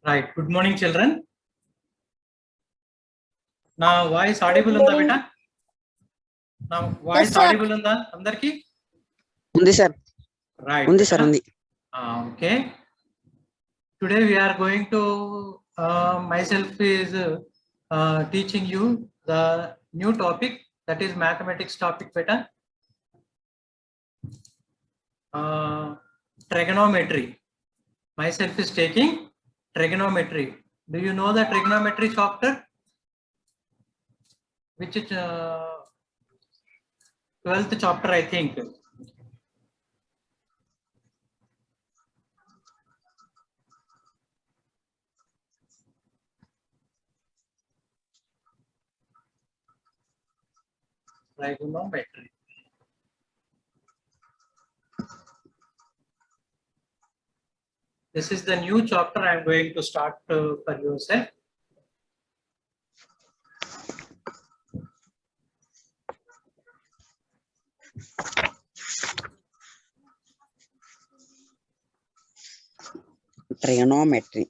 Right. Good morning, children. Now, voice audible unda beta? Now, voice audible unda andarki? Undi sir. Right. Undi sir, undi. Okay. Today we are going to myself is teaching you the new topic, that is mathematics topic beta. Trigonometry. Myself is taking trigonometry. Do you know the trigonometry chapter? Which is 12th chapter, I think. Trigonometry. This is the new chapter I am going to start for yourself. Trigonometry.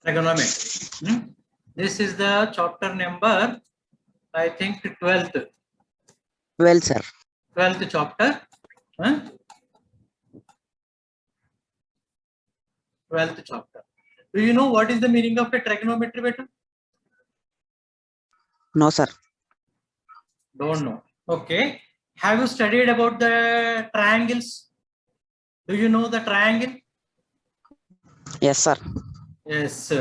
Trigonometry. This is the chapter number, I think 12th. 12 sir. 12th chapter. 12th chapter. Do you know what is the meaning of a trigonometry, beta? No sir. Don't know. Okay. Have you studied about the triangles? Do you know the triangle? Yes sir. Yes.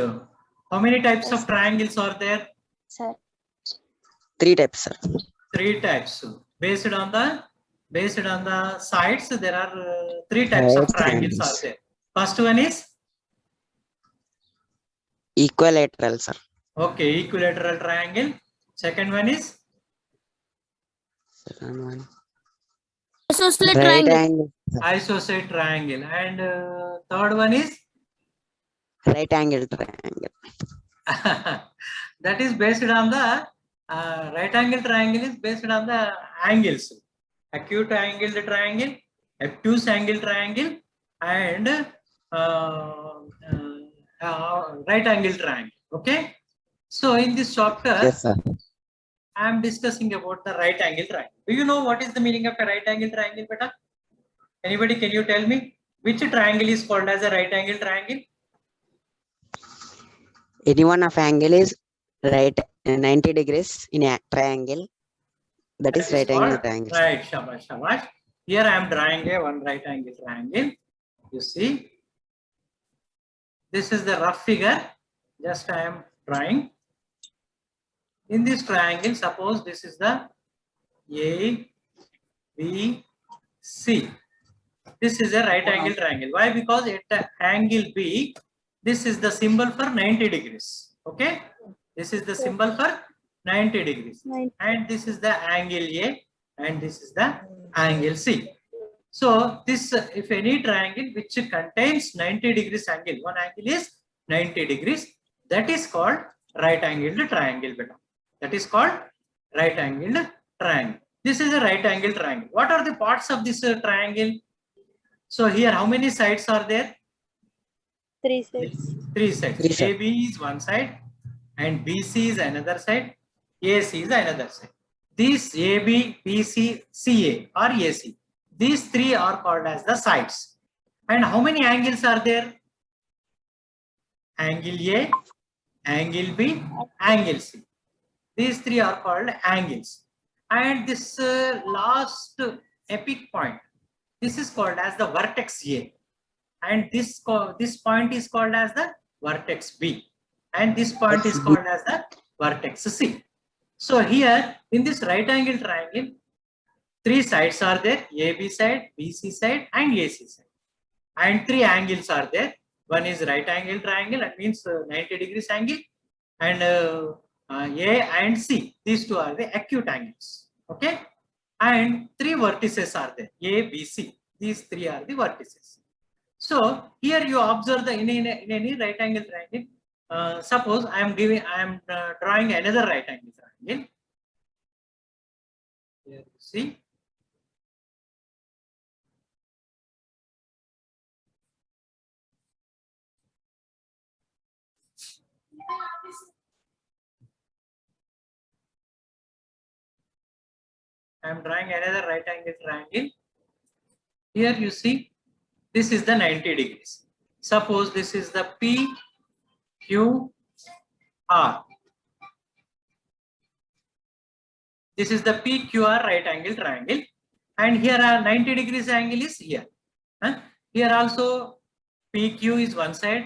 How many types of triangles are there? Sir. 3 types sir. 3 types. Based on the sides, there are 3 types of triangles are there. First one is Equilateral sir. okay, equilateral triangle. Second one is Second one. Isosceles Right triangle. angle. isosceles triangle, and third one is Right angle triangle. that is based on the right angle triangle is based on the angles. Acute angled triangle, obtuse angle triangle, and right angle triangle. Okay. So in this chapter, Yes sir. I am discussing about the right angle triangle. Do you know what is the meaning of a right angle triangle, beta? Anybody, can you tell me which triangle is called as a right angle triangle? Any one of angle is right 90 degrees in a triangle. That is right angle triangle. Right, shabash, shabash. Here I am drawing a one right angle triangle. You see, this is the rough figure. Just I am drawing. In this triangle, suppose this is the A, B, C. This is a right angle triangle. Why? Because at the angle B, this is the symbol for 90 degrees. Okay. This is the symbol for 90 degrees. And this is the angle A, and this is the angle C. So this, if any triangle which contains 90 degrees angle, one angle is 90 degrees, that is called right angled triangle. Beta. That is called right angled triangle. This is a right angle triangle. What are the parts of this triangle? So here, how many sides are there? 3 sides. 3 sides. 3 sides. AB is one side, and BC is another side, AC is another side. These AB, BC, CA or AC, these 3 are called as the sides. And how many angles are there? Angle A, angle B, angle C. These 3 are called angles. And this last epic point, this is called as the vertex A. And this point is called as the vertex B. And this point is called as the vertex C. So here in this right angle triangle, 3 sides are there: AB side, BC side, and AC side. And 3 angles are there. One is right angle triangle, that means 90 degrees angle, and A and C. These 2 are the acute angles. Okay. And 3 vertices are there: A, B, C. These 3 are the vertices. So here you observe the in any right angle triangle, suppose I am drawing another right angle triangle. Here you see. I am drawing another right angle triangle. Here you see, this is the 90 degrees. Suppose this is the PQR. This is the PQR right angle triangle. And here are 90 degrees angle is here. Here also PQ is one side,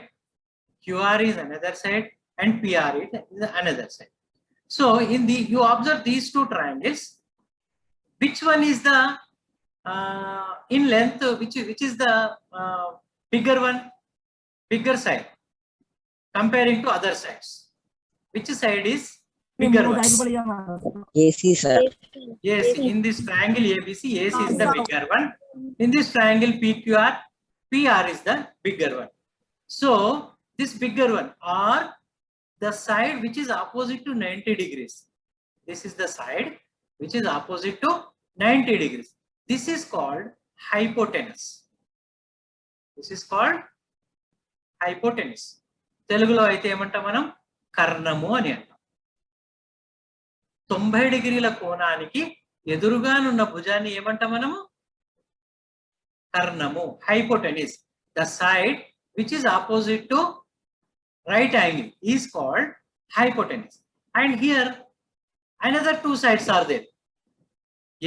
QR is another side, and PR is another side. So in the, you observe these two triangles. Which one is the in length? Which is the bigger one, bigger side comparing to other sides? Which side is bigger one? AC, sir. Yes, in this triangle ABC, AC is the bigger one. In this triangle PQR, PR is the bigger one. So this bigger one, or the side which is opposite to 90 degrees. This is the side which is opposite to 90 degrees. This is called hypotenuse. This is called hypotenuse. Telugulo aithe emantam manam karnamu ani antam. 90 డిగ్రీల కోణానికి ఎదురుగానున్న భుజాన్ని ఏమంటాం మనము? కర్ణము, hypotenuse. The side which is opposite to right angle is called hypotenuse. And here another two sides are there.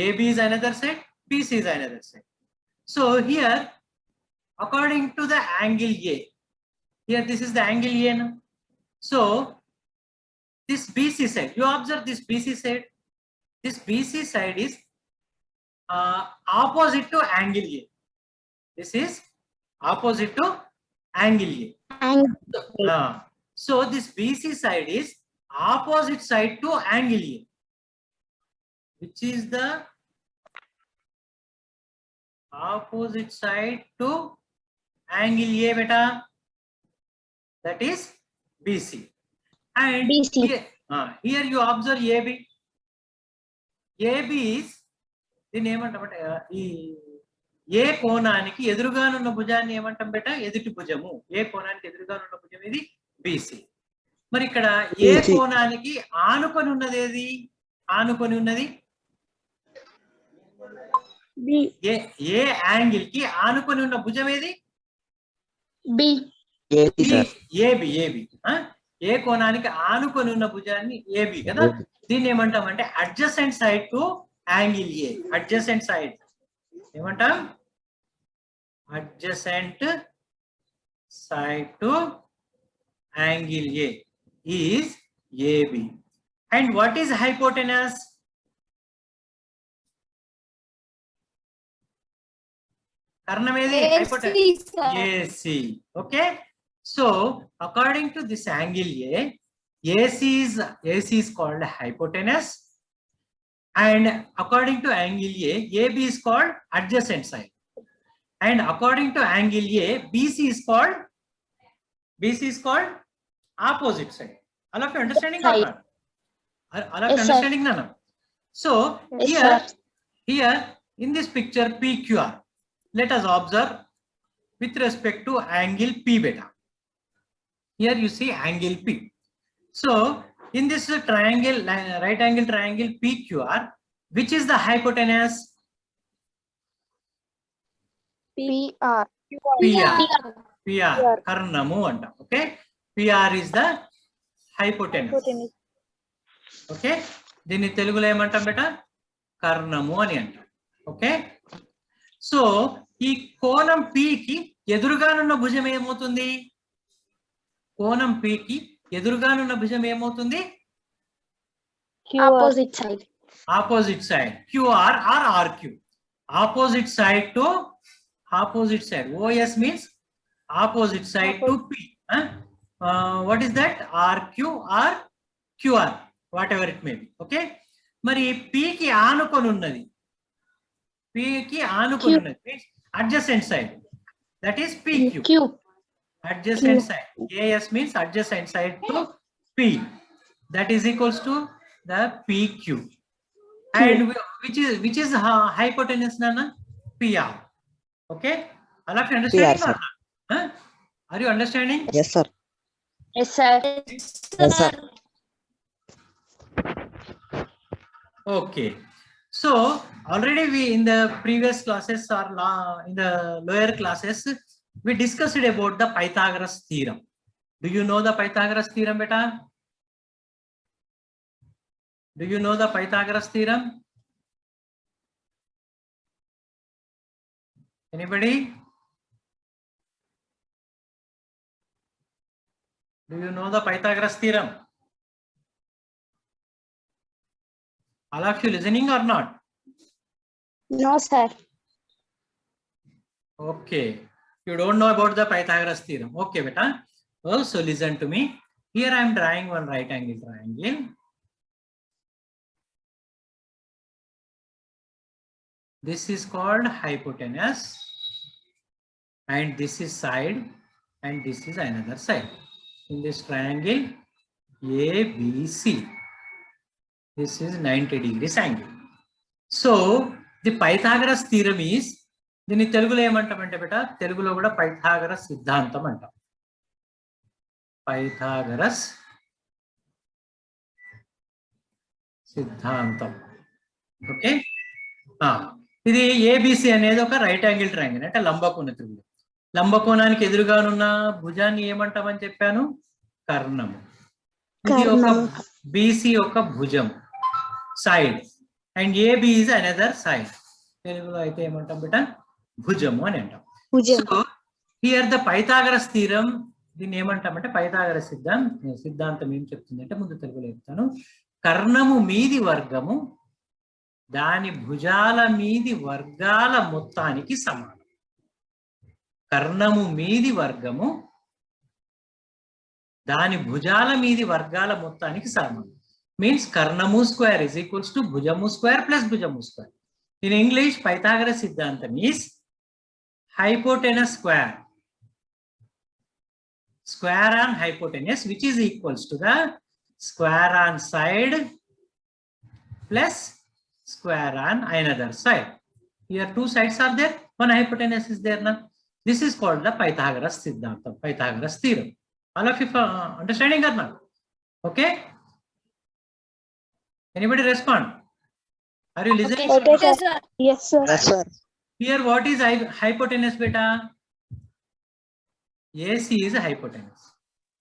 AB is another side, BC is another side. So here, according to the angle A, here this is the angle A now. So this BC side, you observe this BC side. This BC side is opposite to angle A. This is opposite to angle A. So this BC side is opposite side to angle A. Which is the opposite side to angle A, beta? That is BC. And BC. Here you observe AB. AB is the name of ఏ కోణానికి ఎదురుగానున్న భుజాన్ని ఏమంటాం బేటా? ఎదుటి భుజము. ఏ కోణానికి ఎదురుగానున్న భుజం ఇది BC. మరి ఇక్కడ ఏ కోణానికి ఆనుకొని ఉన్నది ఏది? ఆనుకొని ఉన్నది ఏ యాంగిల్ కి ఆనుకొని ఉన్న భుజం ఏది? ఏబి. ఏ కోణానికి ఆనుకొని ఉన్న భుజాన్ని ఏబి కదా. దీన్ని ఏమంటాం అంటే adjacent side to angle A. Adjacent side ఏమంటాం? Adjacent side to angle A is AB. And what is hypotenuse? Karnam ఏది? Hypotenuse. AC. Okay. So according to this angle A, AC is called hypotenuse, and according to angle A, AB is called adjacent side, and according to angle A, BC is called opposite side. All of you understanding or not? All of you understanding, Nana? So here in this picture PQR, let us observe with respect to angle P beta. Here you see angle P. So in this triangle, right angle triangle PQR, which is the hypotenuse? PR. Karnamu anta. Okay. PR is the hypotenuse. Okay. Dini Telugulo emantam beta? Karnamu ani anta. Okay. So ఈ కోణం P కి ఎదురుగానున్న భుజం ఏమవుతుంది? కోణం P కి ఎదురుగానున్న భుజం ఏమవుతుంది? Opposite side. Opposite side. QR or RQ. Opposite side to opposite side. OS means opposite side to P. What is that? RQ or QR, whatever it may be. Okay. మరి P కి ఆనుకొని ఉన్నది. P కి ఆనుకొని ఉన్నది means adjacent side. That is PQ. adjacent side. AS means adjacent side to P. That is equals to the PQ. And which is hypotenuse, Nana? PR. Okay. All of you understanding PR, or sir. not? Huh? Are you understanding? Yes, sir. Yes, sir. Yes, sir. Okay. So already we in the previous classes or in the lower classes, we discussed about the Pythagoras theorem. Do you know the Pythagoras theorem, beta? Do you know the Pythagoras theorem? Anybody? Do you know the Pythagoras theorem? All of you listening or not? No, sir. Okay. You don't know about the Pythagoras theorem. Okay, beta. Also listen to me. Here I am drawing one right angle triangle. This is called hypotenuse. And this is side. And this is another side. In this triangle, ABC. This is 90 degrees angle. So the Pythagoras theorem is, దీన్ని తెలుగులో ఏమంటామంటే బేట, తెలుగులో కూడా Pythagoras సిద్ధాంతం అంటాం. Pythagoras సిద్ధాంతం. Okay. ఇది ఏబిసి అనేది ఒక రైట్ యాంగిల్ ట్రయాంగిల్, అంటే లంబకోణ త్రిభుజం. లంబకోణానికి ఎదురుగానున్న భుజాన్ని ఏమంటామని చెప్పాను? కర్ణము. ఇది ఒక బిసి ఒక భుజం, side, and AB is another side. తెలుగులో అయితే ఏమంటాం బేట? భుజము అని అంటాం. So here the Pythagoras theorem, దీన్ని ఏమంటామంటే పైథాగరస్ సిద్ధాంతం ఏం చెప్తుంది అంటే, ముందు తెలుగులో చెప్తాను. కర్ణము మీది వర్గము దాని భుజాల మీది వర్గాల మొత్తానికి సమానం. కర్ణము మీది వర్గము దాని భుజాల మీది వర్గాల మొత్తానికి సమానం. మీన్స్ కర్ణము స్క్వేర్ ఇస్ ఈక్వల్స్ టు భుజము స్క్వేర్ ప్లస్ భుజము స్క్వేర్. ఇన్ ఇంగ్లీష్ పైథాగరస్ సిద్ధాంతం is hypotenuse square on hypotenuse, which is equals to the square on side plus square on another side. Here two sides are there, one hypotenuse is there now. This is called the Pythagoras siddhantam, Pythagoras theorem. All of you understanding or not? Okay. Anybody respond? Are you listening? Okay, sir. Yes, sir. Yes, sir. Here what is hypotenuse beta? AC is a hypotenuse.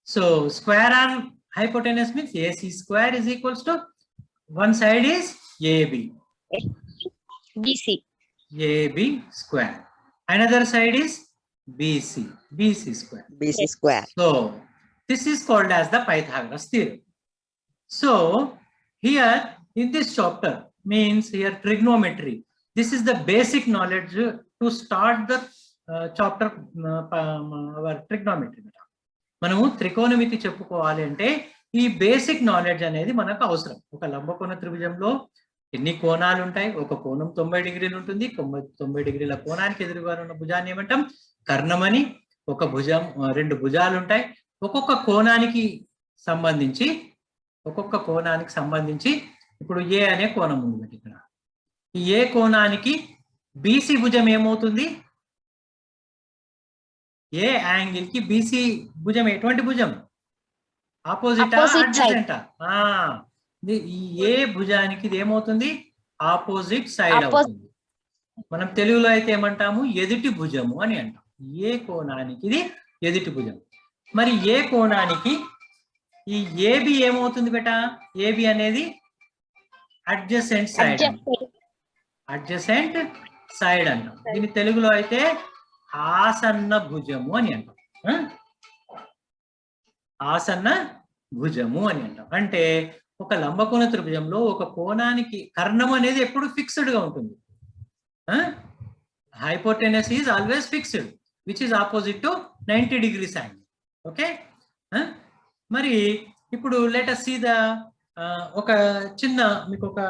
So square on hypotenuse means AC square is equals to, one side is AB. BC. AB square. Another side is BC. BC square. BC square. So this is called as the Pythagoras theorem. So here in this chapter, means here trigonometry. This is the basic knowledge to start the chapter our trigonometry. మనము త్రికోణమితి చెప్పుకోవాలి అంటే ఈ basic knowledge అనేది మనకు అవసరం. ఒక లంబకోణ త్రిభుజంలో ఎన్ని కోణాలు ఉంటాయి? ఒక కోణం 90 డిగ్రీలు ఉంటుంది. 90 డిగ్రీల కోణానికి ఎదురుగా ఉన్న భుజాన్ని ఏమంటాం? కర్ణమని. ఒక భుజం, రెండు భుజాలు ఉంటాయి. ఒక్కొక్క కోణానికి సంబంధించి ఇప్పుడు ఏ అనే కోణం ఉంది ఇక్కడ. ఈ ఏ కోణానికి బీసీ భుజం ఏమవుతుంది? ఏ యాంగిల్ కి బీసీ భుజం ఎటువంటి భుజం? Opposite adjacent. ఈ ఏ భుజానికి ఇది ఏమవుతుంది? ఆపోజిట్ సైడ్ అవుతుంది. మనం తెలుగులో అయితే ఏమంటాము? ఎదుటి భుజము అని అంటాం. ఏ కోణానికి ఇది ఎదుటి భుజం. మరి ఏ కోణానికి ఈ ఏబి ఏమవుతుంది బేటా? ఏబి అనేది అడ్జసెంట్ సైడ్. అడ్జసెంట్ సైడ్ అంటాం. దీని తెలుగులో అయితే ఆసన్న భుజము అని అంటాం. ఆసన్న భుజము అని అంటాం. అంటే ఒక లంబకోణ త్రిభుజంలో ఒక కోణానికి కర్ణం అనేది ఎప్పుడు ఫిక్స్డ్ గా ఉంటుంది. Hypotenuse is always fixed, which is opposite to 90 degrees angle. Okay. మరి ఇప్పుడు లెట్ us see the ఒక చిన్న, మీకు ఒక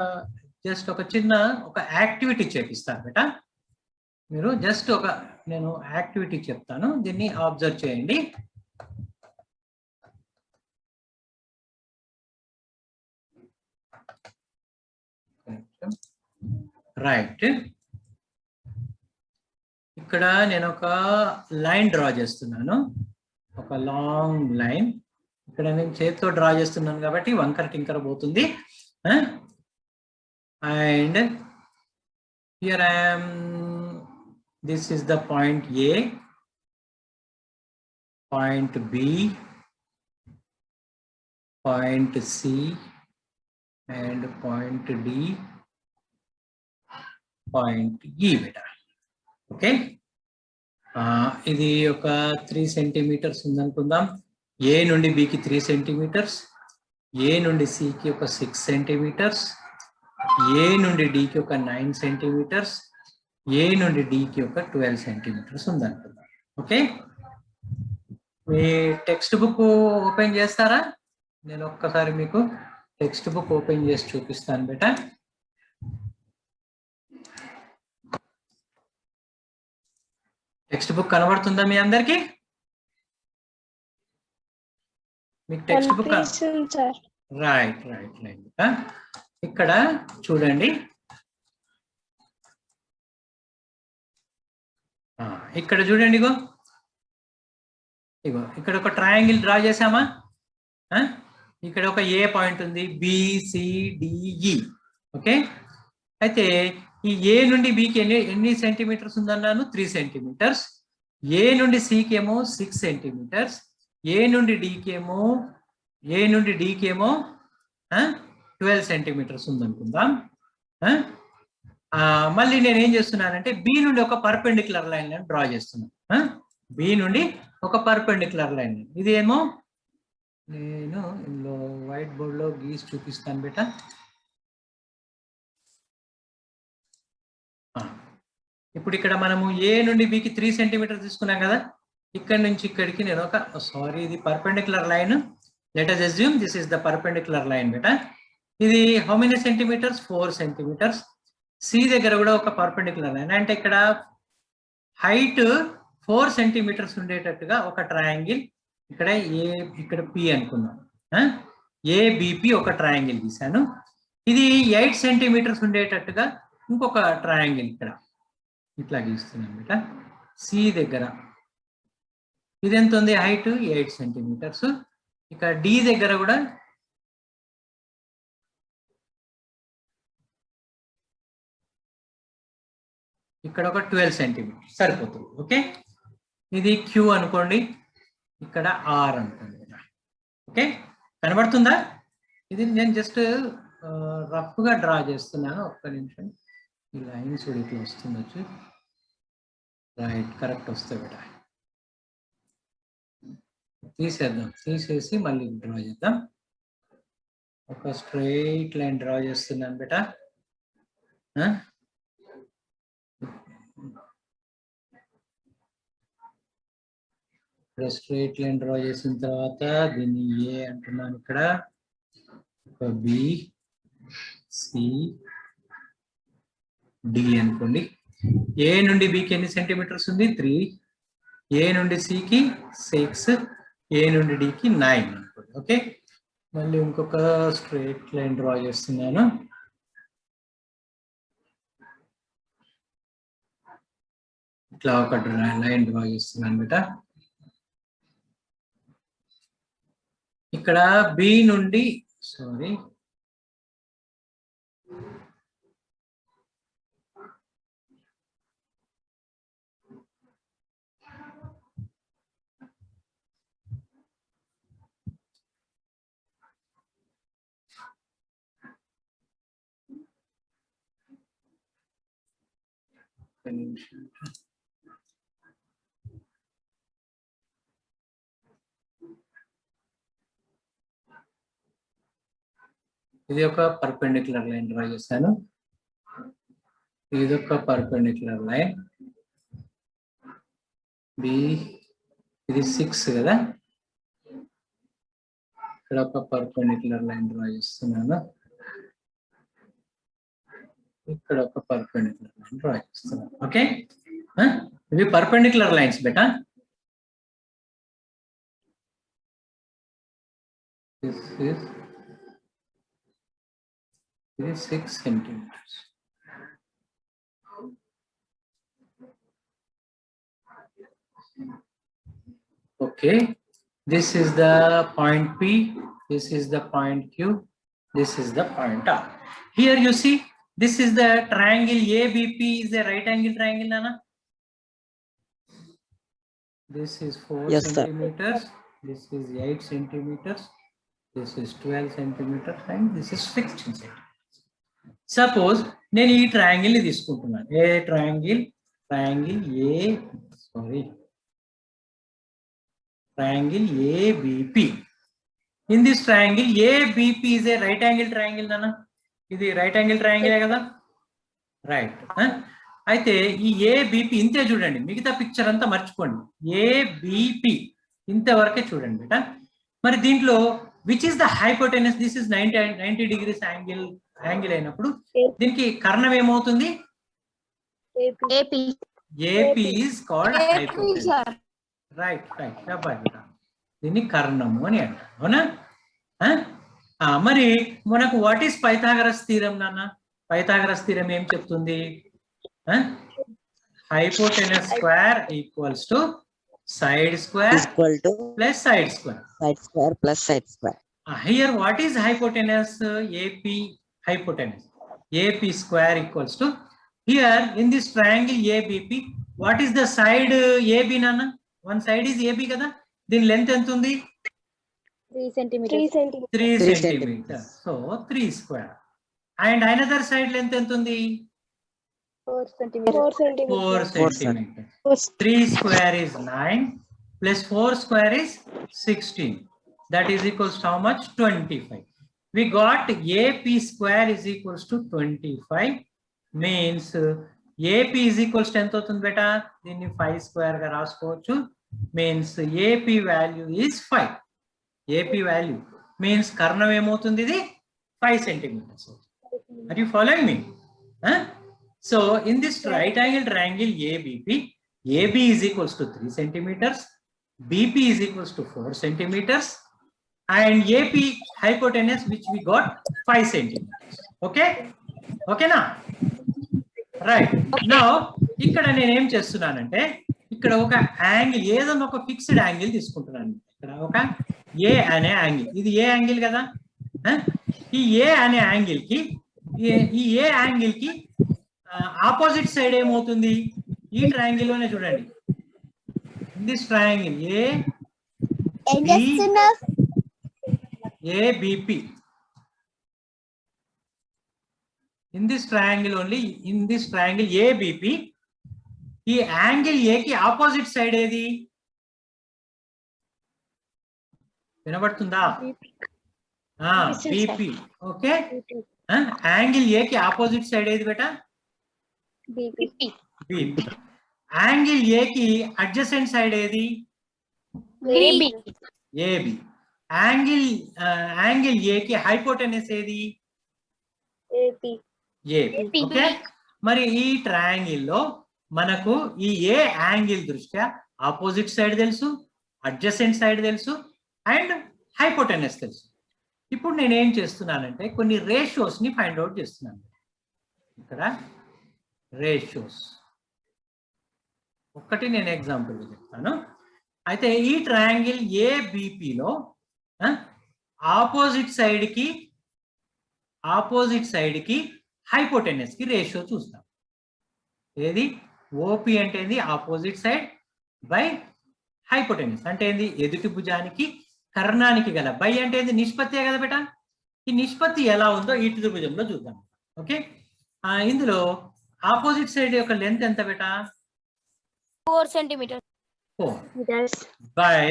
జస్ట్ ఒక చిన్న యాక్టివిటీ చేపిస్తాను బేటా. మీరు జస్ట్ ఒక నేను యాక్టివిటీ చెప్తాను, దీన్ని అబ్జర్వ్ చేయండి. రైట్, ఇక్కడ నేను ఒక లైన్ డ్రా చేస్తున్నాను, ఒక లాంగ్ లైన్. ఇక్కడ నేను చేతితో డ్రా చేస్తున్నాను కాబట్టి వంకర టింకర పోతుంది. And here I am, this is the point A, point B, point C and point D, point E beta. Okay, ఇది ఒక 3 సెంటీమీటర్స్ ఉందనుకుందాం. ఏ నుండి బికి 3 సెంటీమీటర్స్, ఏ నుండి సికి ఒక 6 సెంటీమీటర్స్, ఏ నుండి డికి ఒక 9 సెంటీమీటర్స్, ఏ నుండి డికి ఒక 12 సెంటీమీటర్స్ ఉందనుకుందాం. ఓకే, మీ టెక్స్ట్ బుక్ ఓపెన్ చేస్తారా? నేను ఒక్కసారి మీకు టెక్స్ట్ బుక్ ఓపెన్ చేసి చూపిస్తాను బేటా. టెక్స్ట్ బుక్ కనబడుతుందా మీ అందరికి? మీకు text book right right right. ఇక్కడ చూడండి, ఇక్కడ చూడండి, ఇగో ఇగో ఇక్కడ ఒక ట్రయాంగిల్ డ్రా చేసామా? ఇక్కడ ఒక ఏ పాయింట్ ఉంది, బిసిడిఈ. ఓకే, అయితే ఈ ఏ నుండి బికి ఎన్ని సెంటీమీటర్స్ ఉందన్నాను? 3 సెంటీమీటర్స్. ఏ నుండి సికి ఏమో 6 సెంటీమీటర్స్, ఏ నుండి డికి ఏమో 12 సెంటీమీటర్స్ ఉందనుకుందాం. మళ్ళీ నేను ఏం చేస్తున్నానంటే బి నుండి ఒక పర్పెండిక్యులర్ లైన్ డ్రా చేస్తున్నాను. బి నుండి ఒక పర్పెండిక్యులర్ లైన్, ఇదేమో నేను ఇందులో వైట్ బోర్డ్ లో గీసి చూపిస్తాను బేటా. ఇప్పుడు ఇక్కడ మనము ఏ నుండి బికి 3 సెంటీమీటర్ తీసుకున్నాం కదా, ఇక్కడ నుంచి ఇక్కడికి నేను ఒక సారీ, ఇది perpendicular line. Let us assume this is the perpendicular line బేటా. ఇది how many centimetres? 4 centimetres. C దగ్గర కూడా ఒక పర్పెండిక్యులర్ లైన్, అంటే ఇక్కడ హైట్ 4 సెంటీమీటర్స్ ఉండేటట్టుగా ఒక ట్రయాంగిల్, ఇక్కడ ఏ, ఇక్కడ పి అనుకుందాం, ఏబిపి ఒక ట్రయాంగిల్ గీసాను. ఇది 8 సెంటీమీటర్స్ ఉండేటట్టుగా ఇంకొక ట్రయాంగిల్ ఇక్కడ ఇట్లా గీస్తున్నాను బేటా. సి దగ్గర ఇది ఎంత ఉంది? Height 8 centimetres. ఇక డి దగ్గర కూడా ఇక్కడ ఒక 12 సెంటీమీటర్స్ సరిపోతుంది. ఓకే, ఇది క్యూ అనుకోండి, ఇక్కడ ఆర్ అనుకోండి. ఓకే, కనబడుతుందా? ఇది నేను జస్ట్ రఫ్ గా డ్రా చేస్తున్నాను. ఒక్క నిమిషం, ఈ లైన్స్ ఇట్లా వస్తుండొచ్చు. రైట్, కరెక్ట్ వస్తాయి బేటా. తీసేద్దాం, తీసేసి మళ్ళీ డ్రా చేద్దాం. ఒక స్ట్రైట్ లైన్ డ్రా చేస్తున్నాను బేటా. ఇక్కడ స్ట్రైట్ లైన్ డ్రా చేసిన తర్వాత దీన్ని ఏ అంటున్నాను, ఇక్కడ ఒక బి సి డి అనుకోండి. ఏ నుండి బికి ఎన్ని సెంటీమీటర్స్ ఉంది? 3. ఏ నుండి సికి 6, ఏ నుండి డికి 9 అనుకోండి. ఓకే, మళ్ళీ ఇంకొక స్ట్రైట్ లైన్ డ్రా చేస్తున్నాను. ఇట్లా ఒక లైన్ డ్రా చేస్తున్నాను బేటా. ఇక్కడ బి నుండి సారీ ఇది ఒక పర్పెండిక్యులర్ లైన్ డ్రా చేశాను. ఇది ఒక పర్పెండిక్యులర్ లైన్ బి, ఇది 6 కదా, ఇక్కడ ఒక పర్పెండిక్యులర్ లైన్ డ్రా చేస్తున్నాను. ఇక్కడ ఒక పర్పెండిక్యులర్ లైన్ డ్రా చేస్తున్నాను. ఓకే, ఇవి perpendicular lines beta. This is 6 centimeters. Okay, this is the point P, this is the point Q, this is the point R. Here you see, this is the triangle ABP is a right angle triangle, Nana. This is 4 Yes, sir. centimeters, this is 8 centimeters, this is 12 centimeters, and this is 16 centimeters. Suppose నేను ఈ triangle ని తీసుకుంటున్నాను. A triangle ABP. In this triangle ABP is a right angle triangle నాన్న. ఇది right angle triangle కదా, right. అయితే ఈ ABP ఇంతే చూడండి, మిగతా పిక్చర్ అంతా మర్చిపోండి. ABP ఇంతవరకే చూడండి బేటా. మరి దీంట్లో which is the hypotenuse? This is 90 degrees angle అయినప్పుడు దీనికి కర్ణం ఏమవుతుంది? AP is called hypotenuse. Right. దీన్ని కర్ణము అని అంటారు, అవునా? మరి మనకు వాట్ ఈస్ పైథాగరస్ థీరం నాన్న? పైథాగరస్ థీరం ఏం చెప్తుంది? Hypotenuse square equals to side square equal to plus side square. side square plus side square. Here what is hypotenuse? AP hypotenuse. AP square equals to, here in this triangle ABP, what is the side AB nana? One side is AB kada. Then length ఎంత ఉంది? 3 centimeters. 3 centimeters. So 3 square. And another side length ఎంత ఉంది? 4 centimeters. 4 centimeters. 3 square is 9 plus 4 square is 16. That is equals to how much? 25. We got AP square is equals to 25. Means AP is equals to ఎంత అవుతుంది బేటా? దీన్ని 5 square గా రాసుకోవచ్చు. Means AP value is 5. AP value means కర్ణం ఏమవుతుంది? ఇది 5 centimeters. Are you following me? So in this right angle triangle ABP, AB is equals to 3 centimeters, BP is equals to 4 centimeters, and AP hypotenuse which we got 5 centimeters. Okay? Okay na? Right. Now, ఇక్కడ నేను ఏం చేస్తున్నానంటే, ఇక్కడ ఒక angle, ఏదైనా ఒక fixed angle తీసుకుంటున్నాను. ఇక్కడ ఒక A అనే యాంగిల్, ఇది ఏ యాంగిల్ కదా? ఈ A అనే యాంగిల్ కి, ఈ A యాంగిల్ కి ఆపోజిట్ సైడ్ ఏమవుతుంది? ఈ ట్రయాంగిల్ లోనే చూడండి, this triangle ABP. In this triangle only, in this triangle ABP, ఈ యాంగిల్ A కి ఆపోజిట్ సైడ్ ఏది? వినబడుతుందా? BP. ఓకే, యాంగిల్ A కి ఆపోజిట్ సైడ్ ఏది బేటా? BP. యాంగిల్ A కి అడ్జసెంట్ సైడ్ ఏది? AB. యాంగిల్ A కి హైపోటెనస్ ఏది? AP. ఓకే, మరి ఈ ట్రయాంగిల్ లో మనకు ఈ ఏ యాంగిల్ దృష్ట్యా ఆపోజిట్ సైడ్ తెలుసు, అడ్జసెంట్ సైడ్ తెలుసు, అండ్ హైపోటెనస్ తెలుసు. ఇప్పుడు నేను ఏం చేస్తున్నానంటే కొన్ని రేషియోస్ ని ఫైండ్ అవుట్ చేస్తున్నాను. ఇక్కడ రేషియోస్ ఒక్కటి నేను ఎగ్జాంపుల్ చెప్తాను. అయితే ఈ ట్రయాంగిల్ ఏబిపిలో ఆపోజిట్ సైడ్ కి హైపోటెనస్ కి రేషియో చూస్తాం. ఏది? ఓపి అంటే ఏంది? ఆపోజిట్ సైడ్ బై హైపోటెనస్ అంటే ఏంది? ఎదుటి భుజానికి కర్ణానికి గల. బై అంటే ఏంది? నిష్పత్తే కదా బేటా. ఈ నిష్పత్తి ఎలా ఉందో ఈ త్రిభుజంలో చూద్దాం. ఓకే, ఇందులో ఆపోజిట్ సైడ్ యొక్క లెంత్ ఎంత బేటా? 4 centimeters. 4 బై,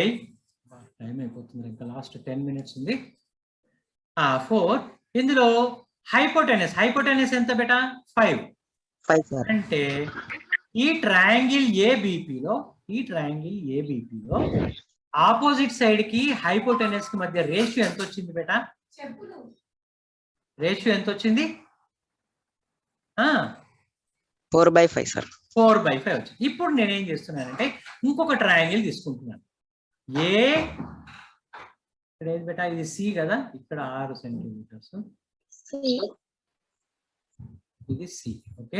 టైం అయిపోతుంది, ఇంకా లాస్ట్ 10 minutes ఉంది. 4. ఇందులో హైపోటెనస్ ఎంత బేటా? 5. అంటే ఈ ట్రయాంగిల్ ఏబిపిలో ఆపోజిట్ సైడ్ కి హైపోటెనస్ కి మధ్య రేషియో ఎంత వచ్చింది బేటా? రేషియో ఎంత వచ్చింది? 4/5 సార్. 4/5 వచ్చింది. ఇప్పుడు నేనేం చేస్తున్నానంటే ఇంకొక ట్రయాంగిల్ తీసుకుంటున్నాను. ఇక్కడ ఏది బేటా, ఇది సి కదా, ఇక్కడ 6 సెంటీమీటర్స్, ఇది సి. ఓకే,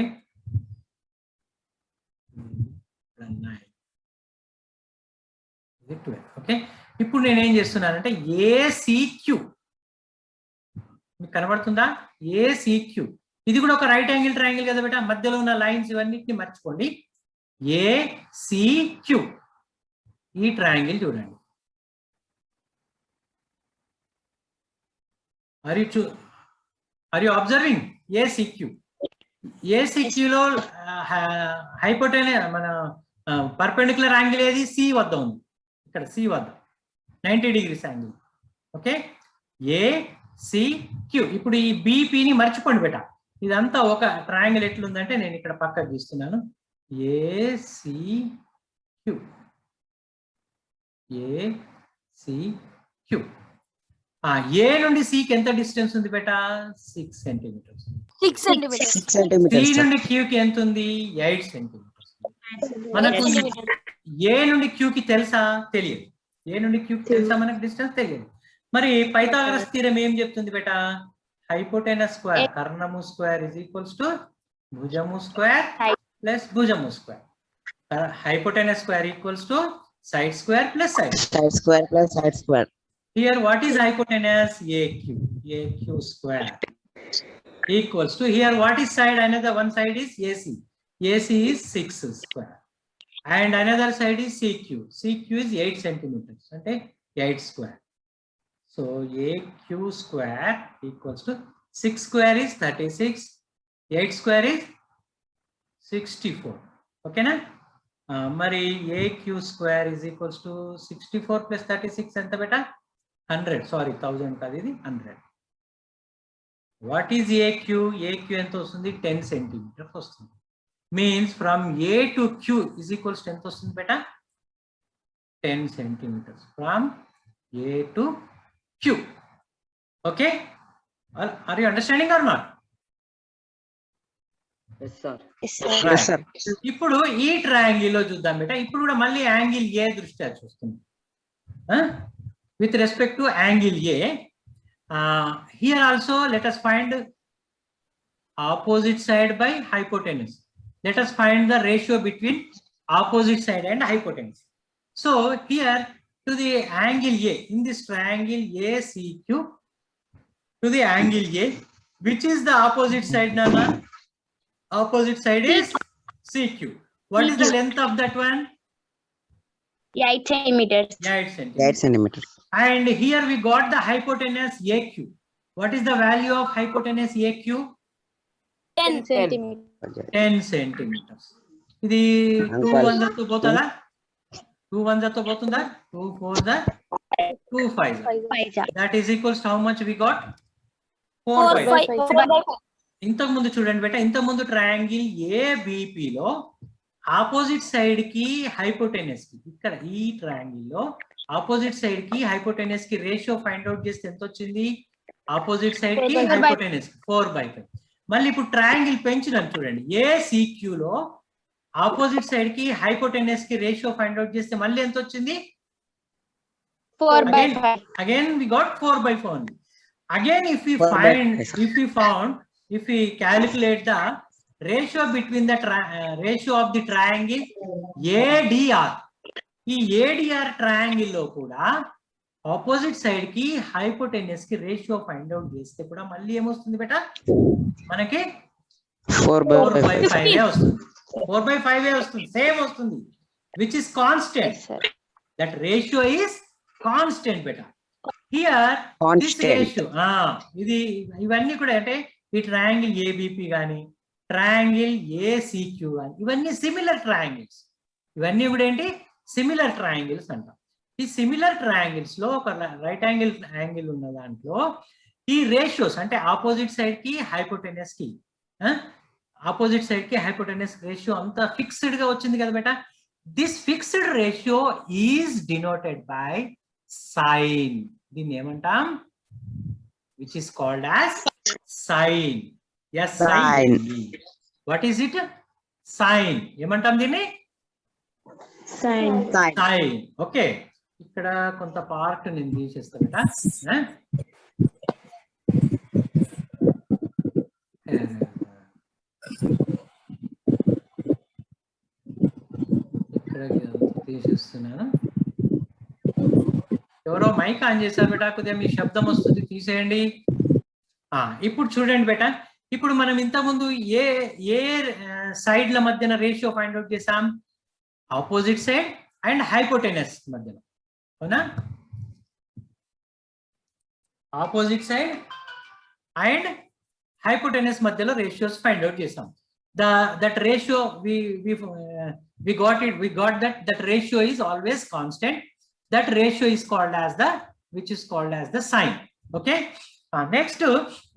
9, ఇది 12. ఓకే, ఇప్పుడు నేనేం చేస్తున్నానంటే ఏసీక్యూ, మీకు కనబడుతుందా? ఏసీక్యూ ఇది కూడా ఒక రైట్ యాంగిల్ ట్రయాంగిల్ కదా బేటా, మధ్యలో ఉన్న లైన్స్ ఇవన్నిటిని మర్చిపోండి. ఏసీక్యూ ఈ ట్రయాంగిల్ చూడండి. Are you observing? ఏసీక్యూ, ఏసీక్యూలో హైపోటెనస్ మన పర్పెండిక్యులర్ యాంగిల్ ఏది? సి వద్ద ఉంది. ఇక్కడ సి వద్ద 90 degrees యాంగిల్. ఓకే, ఏసీక్యూ. ఇప్పుడు ఈ బీపీని మర్చిపోండి బేటా, ఇదంతా ఒక ట్రయాంగిల్. ఎట్లుందంటే నేను ఇక్కడ పక్కకు గీస్తున్నాను. ఏసీక్యూ, ఏసీక్యూ. ఏ నుండి సికి ఎంత డిస్టెన్స్ ఉంది బేటా? 6 సెంటీమీటర్స్. 6 centimeters. 6 centimeters. సి నుండి క్యూకి ఎంత ఉంది? 8 సెంటీమీటర్స్. మనకు ఏ నుండి క్యూకి తెలుసా? తెలియదు. ఏ నుండి క్యూకి తెలుసా? మనకు డిస్టెన్స్ తెలియదు. మరి పైథాగరస్ థీరం ఏం చెప్తుంది బేటా? హైపోటెనస్ స్క్వేర్, కర్ణము స్క్వేర్ ఇస్ ఈక్వల్స్ టు భుజము స్క్వేర్ ప్లస్ భుజము square. Hypotenuse square equals to side square plus side square plus side square. Here what is hypotenuse? AQ square equals to, here what is side? Another one side is AC. AC is 6 square and another side is CQ. CQ is 8 centimeters. Okay, 8 square. So AQ square equals to 6 square is 36, 8 square is 64. Okay na? Mari AQ square is equals to 64 plus 36 enta beta? 100. Sorry, 1000 kadi, idi 100. What is AQ? AQ enta ostundi? 10 centimeters ostundi. Means from A to Q is equals to enta ostundi beta? 10 centimeters from A to Q. Okay, are you understanding or not? Yes sir. Yes sir. ఇప్పుడు ఈ triangle లో చూద్దాం బేటా. ఇప్పుడు కూడా మళ్ళీ angle A దృష్ట్యా చూస్తుంది. With respect to angle A, here also let us find opposite side by hypotenuse. Let us find the ratio between opposite side and hypotenuse. So here to the angle A, in this triangle ACQ, to the angle A, which is the opposite side, Nana? Opposite side is CQ. What is the length of that one? 8 centimeters. 8 centimeters. 8 centimeters. And here we got the hypotenuse AQ. What is the value of hypotenuse AQ? 10 centimeters. 10 centimeters. Idi 2 1 to botala? 2 1 to botunda? 2 4 the 2 5. That is equals to how much we got? 4/5. ఇంతకు ముందు చూడండి బేటా, ఇంతకు ముందు triangle ABP లో opposite side కి hypotenuse కి, ఇక్కడ ఈ ట్రయాంగిల్ లో ఆపోజిట్ సైడ్ కి హైపోటెనస్ కి రేషియో ఫైండ్ అవుట్ చేస్తే ఎంత వచ్చింది? ఆపోజిట్ సైడ్ కి హైపోటెనస్ 4/5. మళ్ళీ ఇప్పుడు ట్రయాంగిల్ పెంచినాను చూడండి, ఏసీక్యూ లో ఆపోజిట్ సైడ్ కి హైపోటెనస్ కి రేషియో ఫైండ్ అవుట్ చేస్తే మళ్ళీ ఎంత వచ్చింది? 4/5. Again we got 4/4. Again if we calculate the ratio between the ratio of the triangle ADR, ఈ ADR triangle లో కూడా ఆపోజిట్ సైడ్ కి హైపోటెనస్ కి రేషియో ఫైండ్ అవుట్ చేస్తే కూడా మళ్ళీ ఏమొస్తుంది బేటా? మనకి 4/5 వస్తుంది. 4/5 వస్తుంది, సేమ్ వస్తుంది, which is constant. That ratio is constant beta. Here this ratio ఇది ఇవన్నీ కూడా అంటే ఈ ట్రయాంగిల్ ఏబిపి కానీ ట్రయాంగిల్ ఏసీక్యూ కానీ ఇవన్నీ సిమిలర్ ట్రయాంగిల్స్. ఇవన్నీ కూడా ఏంటి? సిమిలర్ ట్రయాంగిల్స్ అంటాం. ఈ సిమిలర్ ట్రయాంగిల్స్ లో ఒక రైట్ యాంగిల్ ట్రయాంగిల్ ఉన్న దాంట్లో ఈ రేషియోస్ అంటే ఆపోజిట్ సైడ్ కి హైపోటెనస్ కి రేషియో అంతా ఫిక్స్డ్ గా వచ్చింది కదా బేటా. This fixed ratio is denoted by sine. దీన్ని ఏమంటాం? Which is called as sine. Yes, sine. What is it? Sine. ఏమంటాం దీన్ని? Sine. సైన్. ఓకే, ఇక్కడ కొంత పార్ట్ నేను తీసేస్తా బేటా. ఇక్కడ తీసేస్తున్నాను. ఎవరో మైక్ ఆన్ చేశారు బేటా, కొద్దిగా మీ శబ్దం వస్తుంది, తీసేయండి. ఇప్పుడు చూడండి బేటా, ఇప్పుడు మనం ఇంతకుముందు ఏ ఏ సైడ్ల మధ్యన రేషియో ఫైండ్ అవుట్ చేసాం? ఆపోజిట్ సైడ్ అండ్ హైపోటెనస్ మధ్యన, అవునా? ఆపోజిట్ సైడ్ అండ్ హైపోటెనస్ మధ్యలో రేషియోస్ ఫైండ్ అవుట్ చేసాం. That ratio we got that ratio is always constant. That ratio is called as the sine. Okay. Next,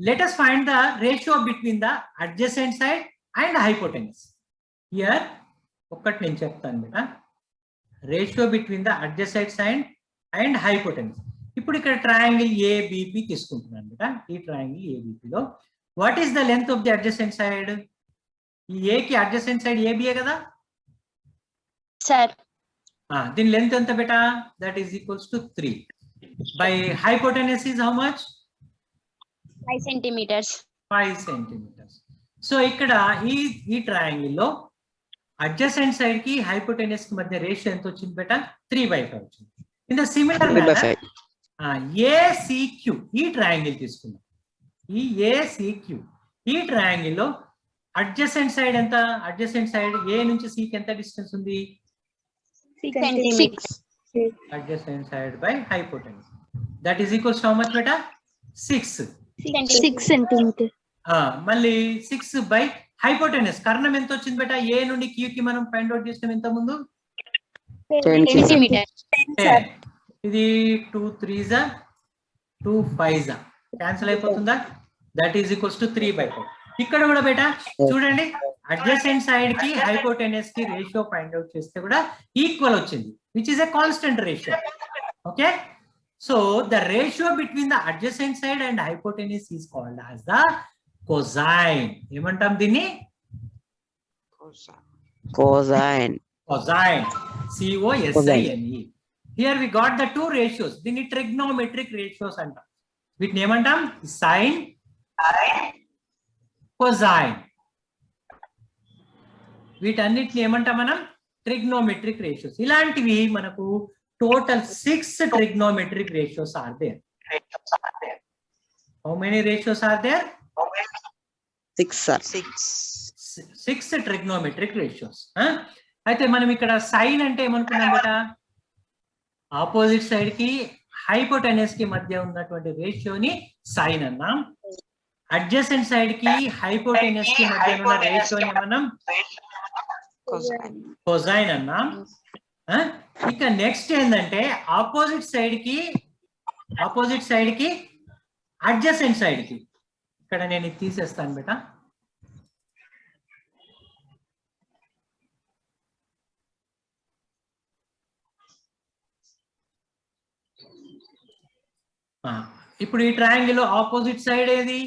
let us find the ratio between the adjacent side and hypotenuse. Here, ఒకటి నేను చెప్తాను బేటా, ratio between the adjacent side and hypotenuse. ఇప్పుడు ఇక్కడ triangle ABP తీసుకుంటున్నాను బేటా. ఈ triangle ఏబిపిలో what is the length of the adjacent side? ఈ ఏ కి అడ్జసెంట్ సైడ్ ఏబిఏ కదా Sir. దీని లెంత్ ఎంత బేటా? That is equals to 3 by hypotenuse is how much? 5 centimeters. 5 centimeters. So ఇక్కడ ఈ ట్రయాంగిల్ లో అడ్జసెంట్ సైడ్ కి హైపోటెనస్ కి మధ్య రేషియో ఎంత వచ్చింది బేటా? 3/5 వచ్చింది. ఇన్ ద సిమిలర్ మ్యానర్ ఏసిక్యూ ఈ ట్రయాంగిల్ తీసుకుందాం. ఈ ఏసిక్యూ ఈ ట్రయాంగిల్ లో అడ్జసెంట్ సైడ్ ఎంత? అడ్జసెంట్ సైడ్ ఏ నుంచి సి కి ఎంత డిస్టెన్స్ ఉంది? 6 centimeters. Adjacent side by hypotenuse. That is equals to how much beta? 6. 6 centimeters. మళ్ళీ 6 by hypotenuse. కర్ణం ఎంత వచ్చింది బేటా? ఏ నుండి క్యూ కి మనం ఫైండ్ అవుట్ చేసినాం ఇంత ముందు 10 centimeters. 10. ఇది 2 3s 2 5s క్యాన్సిల్ అయిపోతుందా? That is equals to 3/5. ఇక్కడ కూడా బేటా చూడండి, అడ్జసెంట్ సైడ్ కి హైపోటెనస్ కి రేషియో ఫైండ్ అవుట్ చేస్తే కూడా ఈక్వల్ వచ్చింది, which is a constant ratio. Okay, so the ratio between the adjacent side and hypotenuse is called as the cosine. ఏమంటాం దీన్ని? Cosine. Cosine. COSINE. Here we got the two ratios. దీన్ని trigonometric ratios అంటాం. వీటిని ఏమంటాం? Sine, cosine. వీటన్నిటిని ఏమంటాం మనం? Trigonometric ratios. ఇలాంటివి మనకు total 6 trigonometric ratios are there. How many ratios are there? 6 sir. 6 trigonometric ratios. అయితే మనం ఇక్కడ సైన్ అంటే ఏమనుకున్నాం బేటా? ఆపోజిట్ సైడ్ కి హైపోటెనస్ కి మధ్య ఉన్నటువంటి రేషియోని సైన్ అన్నాం. అడ్జసెంట్ సైడ్ కి హైపోటెనస్ కి మధ్య ఉన్న రేషియోని మనం కొసైన్ అన్నాం. ఇక నెక్స్ట్ ఏంటంటే ఆపోజిట్ సైడ్ కి అడ్జసెంట్ సైడ్ కి, ఇక్కడ నేను ఇది తీసేస్తాను బేటా. ఇప్పుడు ఈ ట్రయాంగిల్ లో ఆపోజిట్ సైడ్ ఏది?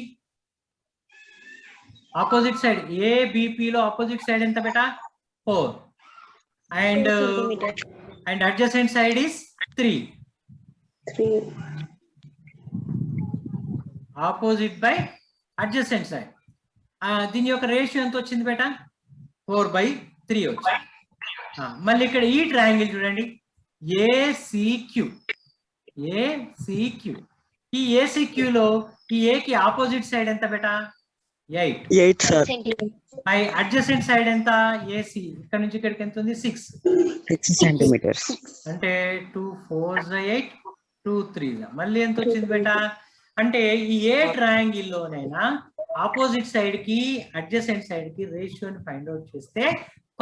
ఆపోజిట్ సైడ్ ఏబిపిలో ఆపోజిట్ సైడ్ ఎంత బేటా? 4 and adjacent side is 3. Opposite by adjacent side. దీని యొక్క రేషియో ఎంత వచ్చింది బేటా? 4/3 వచ్చింది. మళ్ళీ ఇక్కడ ఈ ట్రయాంగిల్ చూడండి, ఏసిక్యూ. ఈ ఏసిక్యూ లో ఈ ఏ కి ఆపోజిట్ సైడ్ ఎంత బేటా? 8 sir. బై అడ్జసెంట్ సైడ్ ఎంత? ఏసి ఇక్కడ నుంచి ఇక్కడికి ఎంత ఉంది? 6 centimeters. అంటే 2 4s 8 2 3s. మళ్ళీ ఎంత వచ్చింది బేటా? అంటే ఈ ఏ ట్రయాంగిల్ లోనైనా ఆపోజిట్ సైడ్ కి అడ్జసెంట్ సైడ్ కి రేషియోని ఫైండ్ అవుట్ చేస్తే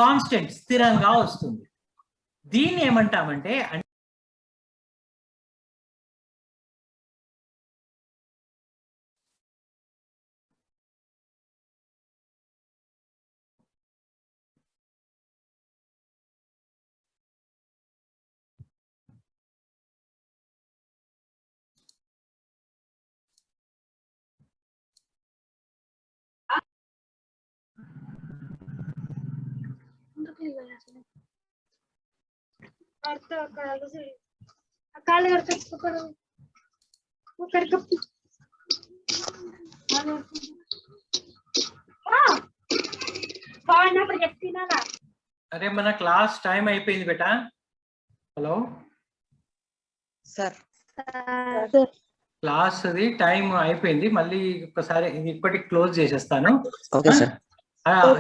కాన్స్టెంట్ స్థిరంగా వస్తుంది. దీన్ని ఏమంటామంటే అరే మన క్లాస్ టైం అయిపోయింది బేటా. హలో సార్ క్లాస్ అది టైం అయిపోయింది, మళ్ళీ ఒకసారి ఇది ఇప్పటికి క్లోజ్ చేసేస్తాను. Okay sir.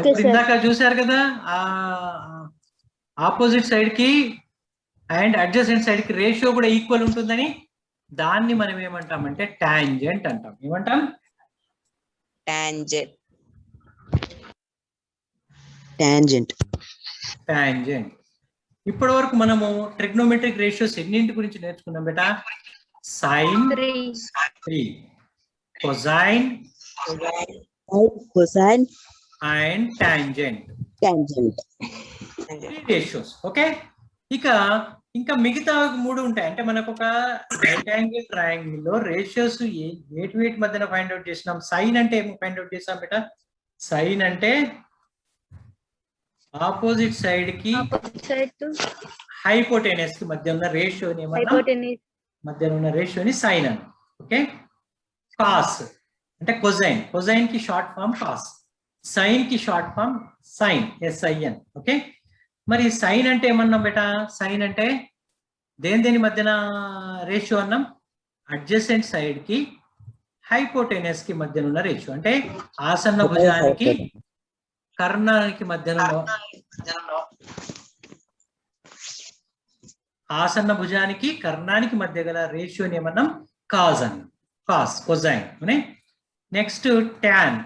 ఇప్పుడు ఇందాక చూసారు కదా, ఆ ఆపోజిట్ సైడ్ కి అండ్ అడ్జసెంట్ సైడ్ కి రేషియో కూడా ఈక్వల్ ఉంటుందని, దాన్ని మనం ఏమంటామంటే టాంజెంట్ అంటాం. ఏమంటాం? టాంజెంట్. టాంజెంట్. టాంజెంట్. ఇప్పటి వరకు మనము ట్రిగ్నోమెట్రిక్ రేషియోస్ ఎన్నింటి గురించి నేర్చుకున్నాం బేటా? Sine 3, cosine cosine and tangent. Tangent. 3 ratios. Okay, ఇక ఇంకా మిగతా 3 ఉంటాయి. అంటే మనకు ఒక రైట్ యాంగిల్ ట్రయాంగిల్ లో రేషియోస్ వేటి మధ్యన ఫైండ్ అవుట్ చేసినాం. సైన్ అంటే ఏమో ఫైండ్ అవుట్ చేసాం బేటా. సైన్ అంటే ఆపోజిట్ సైడ్ కి హైపోటెనస్ కి మధ్య ఉన్న రేషియోని మధ్యన ఉన్న రేషియోని సైన్ అని. ఓకే, కాస్ అంటే కొజైన్, కొజైన్ కి షార్ట్ ఫామ్ కాస్, సైన్ కి short form sine, SIN. Okay, మరి సైన్ అంటే ఏమన్నాం బేటా? సైన్ అంటే దేని మధ్యన రేషియో అన్నాం? అడ్జసెంట్ సైడ్ కి హైపోటెనస్ కి మధ్యన ఉన్న రేషియో. అంటే ఆసన్న భుజానికి కర్ణానికి మధ్యన ఆసన్న భుజానికి కర్ణానికి మధ్య గల రేషియోని ఏమన్నాం? కాజ్ అన్నాం. Cos, cosine. Next tan.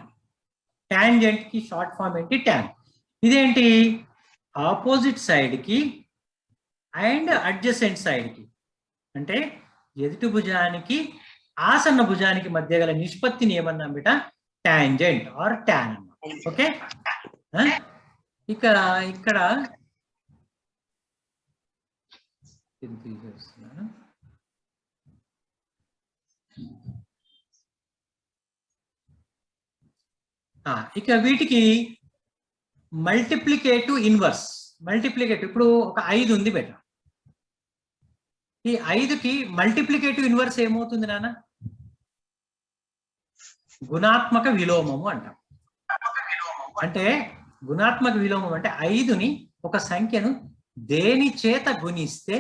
Tangent కి షార్ట్ ఫామ్ ఏంటి? టాన్. ఇదేంటి? ఆపోజిట్ సైడ్ కి అండ్ అడ్జసెంట్ సైడ్ కి, అంటే ఎదుటి భుజానికి ఆసన్న భుజానికి మధ్య గల నిష్పత్తిని ఏమన్నాం బేటా? టాంజెంట్ ఆర్ టాన్ అన్నాం. ఓకే, ఇక్కడ తీసేస్తున్నాను. ఇక వీటికి మల్టిప్లికేటివ్ ఇన్వర్స్. మల్టిప్లికేటివ్ ఇప్పుడు ఒక 5 ఉంది బేట. ఈ 5కి మల్టిప్లికేటివ్ ఇన్వర్స్ ఏమవుతుంది నాన్న? గుణాత్మక విలోమము అంటాం. అంటే గుణాత్మక విలోమం అంటే 5ని ఒక సంఖ్యను దేని చేత గుణిస్తే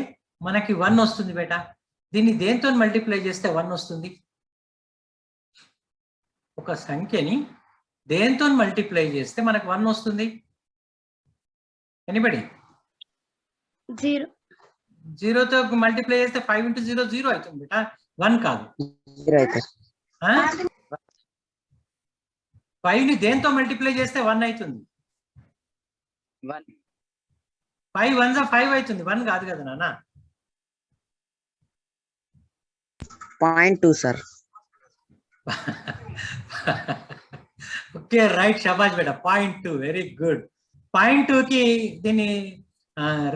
మనకి 1 వస్తుంది బేట. దీన్ని దేంతో మల్టిప్లై చేస్తే 1 వస్తుంది? ఒక సంఖ్యని దేంతో మల్టిప్లై చేస్తే మనకు 1 వస్తుంది? ఎనీబడి? 0తో మల్టిప్లై చేస్తే 5 × 0 0 అవుతుంది బేట, 1 కాదు. 5ని దేంతో మల్టిప్లై చేస్తే 1 అవుతుంది? 5 1s 5 అవుతుంది, 1 కాదు కదా నాన్న. 0.2 సార్. ఓకే, రైట్, షబాష్ బేట. 0.2, వెరీ గుడ్. 0.2 కి దీన్ని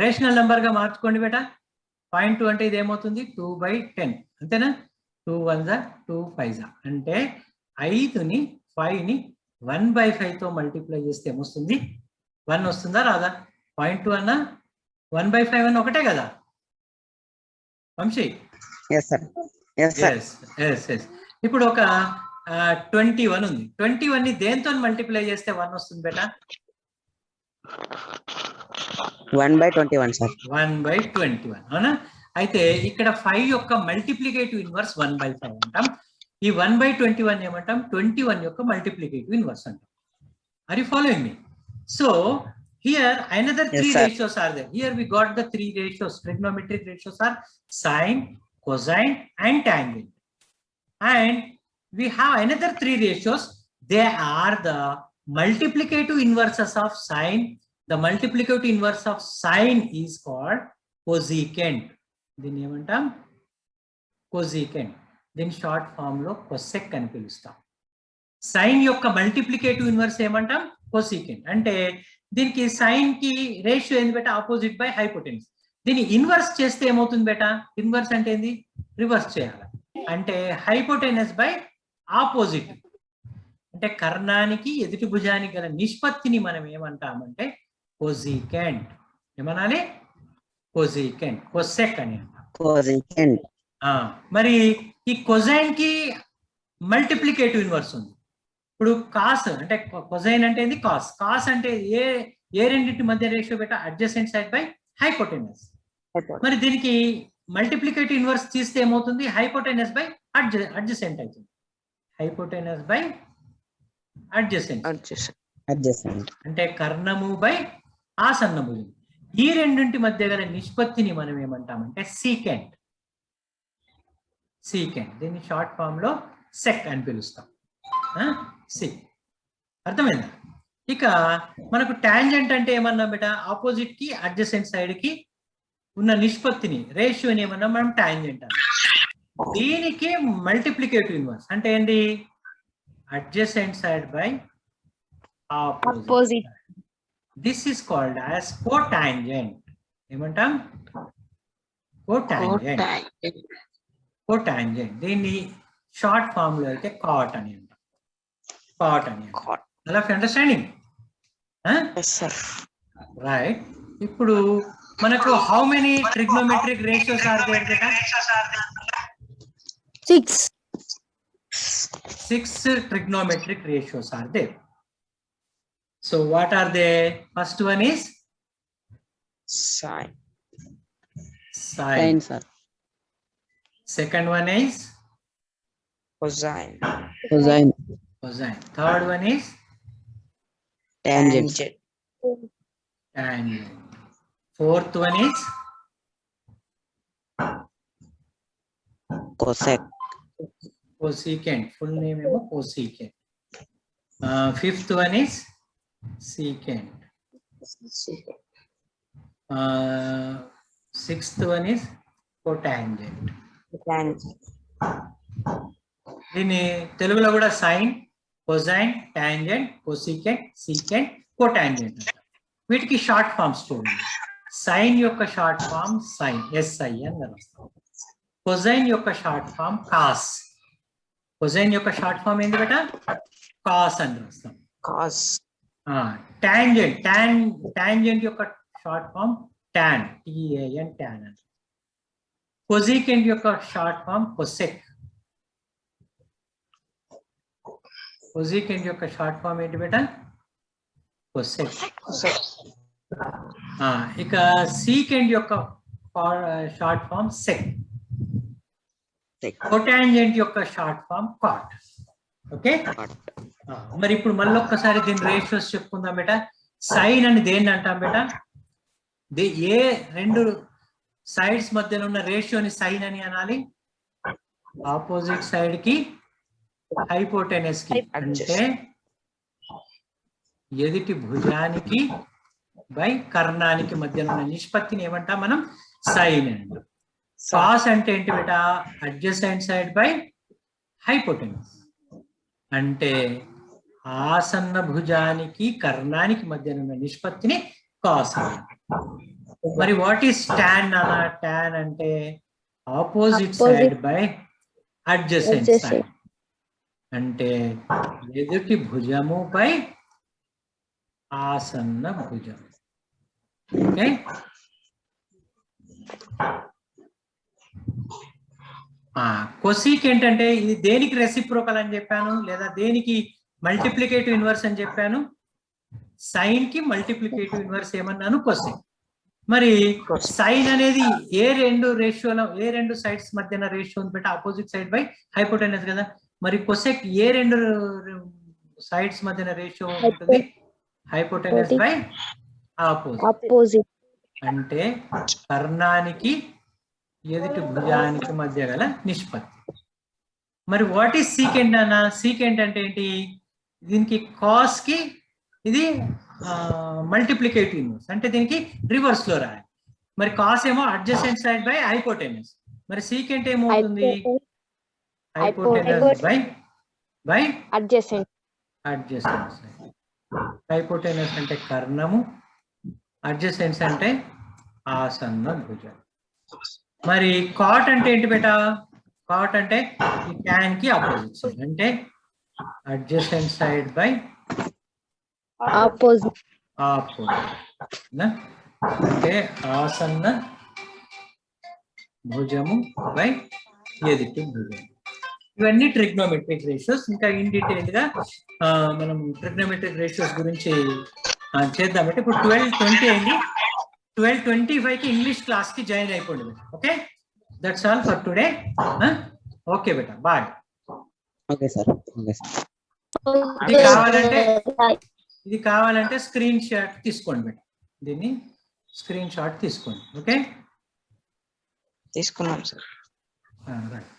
రేషనల్ నెంబర్ గా మార్చుకోండి బేట. 0.2 అంటే ఇది ఏమవుతుంది? 2/10, అంతేనా? 2 1s 2 5s అంటే 5ని 5ని 1/5 తో మల్టిప్లై చేస్తే ఏమొస్తుంది? 1 వస్తుందా రాదా? 0.2 అన్న 1/5 అన్న ఒకటే కదా వంశీ? ఇప్పుడు ఒక 21 ఉంది. 21 ని దేంతో మల్టిప్లై చేస్తే 1 వస్తుంది బేట? 1/21 సార్. 1/21, అవునా? అయితే ఇక్కడ 5 యొక్క మల్టిప్లికేటివ్ ఇన్వర్స్ 1/5 అంటాం. ఈ 1/21 ఏమంటాం? 21 యొక్క మల్టిప్లికేటివ్ ఇన్వర్స్ అంటాం. Are you following me? So here another 3 ratios are there. Here we got the 3 ratios. Trigonometric ratios are sine, cosine and tangent. And we have another 3 ratios. They are the multiplicative inverses of sine. The multiplicative inverse of sine is called cosecant. దీన్ని ఏమంటాం? cosecant. దీని short form లో cosec అని పిలుస్తాం. Sign యొక్క multiplicative inverse ఏమంటాం? cosecant. అంటే దీనికి సైన్ కి రేషియో ఏంది బేట? Opposite by hypotenuse. దీన్ని ఇన్వర్స్ చేస్తే ఏమవుతుంది బేట? ఇన్వర్స్ అంటే ఏంది? రివర్స్ చేయాలి. అంటే హైపోటెనస్ బై ఆపోజిట్. అంటే కర్ణానికి ఎదుటి భుజానికి గల నిష్పత్తిని మనం ఏమంటామంటే కొసీకెంట్. ఏమనాలి? కొసీకెంట్, కొసెక్ అని అంటాం. cosecant. మరి ఈ కొజైన్ కి మల్టిప్లికేటివ్ ఇన్వర్స్ ఉంది. ఇప్పుడు కాస్ అంటే కొజైన్ అంటే ఏంది? కాస్. కాస్ అంటే ఏ రెండింటి మధ్య రేషియో బెట? Adjacent side by hypotenuse. మరి దీనికి మల్టిప్లికేటివ్ ఇన్వర్స్ తీస్తే ఏమవుతుంది? హైపోటెనస్ బై అడ్జసెంట్ అవుతుంది. హైపోటెనస్ బై అడ్జసెంట్ అంటే కర్ణము బై ఆసన్న భుజం. ఈ రెండింటి మధ్య గల నిష్పత్తిని మనం ఏమంటామంటే సీకెంట్. సీకెంట్, దీన్ని షార్ట్ ఫామ్ లో సెక్ అని పిలుస్తాం. సెక్, అర్థమైందా? ఇక మనకు టాంజెంట్ అంటే ఏమన్నా బేట? ఆపోజిట్ కి అడ్జసెంట్ సైడ్ కి ఉన్న నిష్పత్తిని, రేషియోని ఏమన్నా మనం టాంజెంట్ అన్నాం. దీనికి మల్టిప్లికేటివ్ ఇన్వర్స్ అంటే ఏంటి? Adjacent side by opposite. This is called as cotangent. ఏమంటాం? కోటాంజెంట్. కోటాంజెంట్. దీన్ని షార్ట్ ఫామ్ లో అయితే కాట్ అని అంటాం. కాట్ అని అంటాం. అలా అండర్స్టాండింగ్? రైట్. ఇప్పుడు మనకు how many trigonometric ratios are there బేటా? 6 trigonometric ratios are there. So what are they? First one is Sine. sine. Second one is Cosine. cosine. Third one is Tangent. tangent. Fourth one is Cosec. cosecant. Full name is cosecant. Fifth one is secant. Sixth one is cotangent. దీన్ని తెలుగులో కూడా sine, cosine, tangent, cosecant, secant, cotangent అంటారు. వీటికి short forms చూడండి. Sine యొక్క short form sine, SI అని రాస్తాం. కొజైన్ యొక్క షార్ట్ ఫామ్ కాస్. కొజైన్ యొక్క షార్ట్ ఫామ్ ఏంటి బేట? కాస్ అని రాస్తాం. టాంజెంట్ యొక్క short form tan, TAN, tan అని. కొసీకెంట్ యొక్క షార్ట్ ఫామ్ కొసెక్. కొసీకెంట్ యొక్క షార్ట్ ఫామ్ ఏంటి బేట? కొసెక్. ఇక సీకెంట్ యొక్క షార్ట్ ఫామ్ సెక్. కోటాంజెంట్ యొక్క షార్ట్ ఫామ్ కాట్. ఓకే. మరి ఇప్పుడు మళ్ళీ ఒక్కసారి దీని రేషియోస్ చెప్పుకుందాం బేట. సైన్ అని దేన్ని అంటాం బేట? ఏ రెండు సైడ్స్ మధ్యలో ఉన్న రేషియోని సైన్ అని అనాలి? ఆపోజిట్ సైడ్ కి హైపోటెనస్ కి, అంటే ఎదుటి భుజానికి బై కర్ణానికి మధ్య ఉన్న నిష్పత్తిని ఏమంటాం మనం? సైన్ అంటాం. కాస్ అంటే ఏంటి బేట? అడ్జసెంట్ సైడ్ బై హైపోటెనస్, అంటే ఆసన్న భుజానికి కర్ణానికి మధ్య ఉన్న నిష్పత్తిని కాస్ అంటాం. మరి వాట్ ఈస్ టాన్ అన్న? టాన్ అంటే opposite side by adjacent side, అంటే ఎదుటి భుజము పై ఆసన్న భుజం. ఓకే. కొసీకెంట్ అంటే ఇది దేనికి రెసిప్రోకల్ అని చెప్పాను, లేదా దేనికి మల్టిప్లికేటివ్ ఇన్వర్స్ అని చెప్పాను? సైన్ కి మల్టిప్లికేటివ్ ఇన్వర్స్ ఏమన్నాను? కొసెక్. మరి సైన్ అనేది ఏ రెండు సైడ్స్ మధ్యన రేషియో బట్టి ఆపోజిట్ సైడ్ బై హైపోటెనస్ కదా. మరి కొసెక్ ఏ రెండు సైడ్స్ మధ్యన రేషియో ఉంటుంది? హైపోటెనస్ బై ఆపోజిట్, అంటే కర్ణానికి ఎదుటి భుజానికి మధ్య గల నిష్పత్తి. మరి వాట్ ఈస్ సీకెంట్ అన్న? సీకెంట్ అంటే ఏంటి? దీనికి కాస్ కి ఇది మల్టిప్లికేటివ్ ఇన్వర్స్, అంటే దీనికి రివర్స్ లో రాయాలి. మరి కాస్ ఏమో అడ్జసెంట్ సైడ్ బై హైపోటెనస్, మరి సీకెంట్ ఏమవుతుంది? Hypotenuse by adjacent side. Hypotenuse అంటే కర్ణము, అడ్జసెంట్స్ అంటే ఆసన్న భుజం. మరి కాట్ అంటే ఏంటి బేట? కాట్ అంటే ఈ ట్యాన్ కి ఆపోజిట్ సైడ్, అంటే అడ్జసెంట్ సైడ్ బై ఆపోజిట్ నా అంటే ఆసన్న భుజము బై ఎదుటి భుజము. ఇవన్నీ ట్రిగ్నోమెట్రిక్ రేషియోస్. ఇంకా ఇన్ డీటెయిల్ గా మనం ట్రిగ్నోమెట్రిక్ రేషియోస్ గురించి చేద్దామంటే ఇప్పుడు 12:20 అయింది. 12:25 కి ఇంగ్లీష్ క్లాస్ కి జాయిన్ అయిపోండి. Okay, that's all for today. Okay బేటా, bye. Okay sir. Okay sir. ఇది కావాలంటే స్క్రీన్ షాట్ తీసుకోండి బేటా. దీన్ని స్క్రీన్ షాట్ తీసుకోండి. ఓకే, తీసుకున్నాం సార్. రైట్.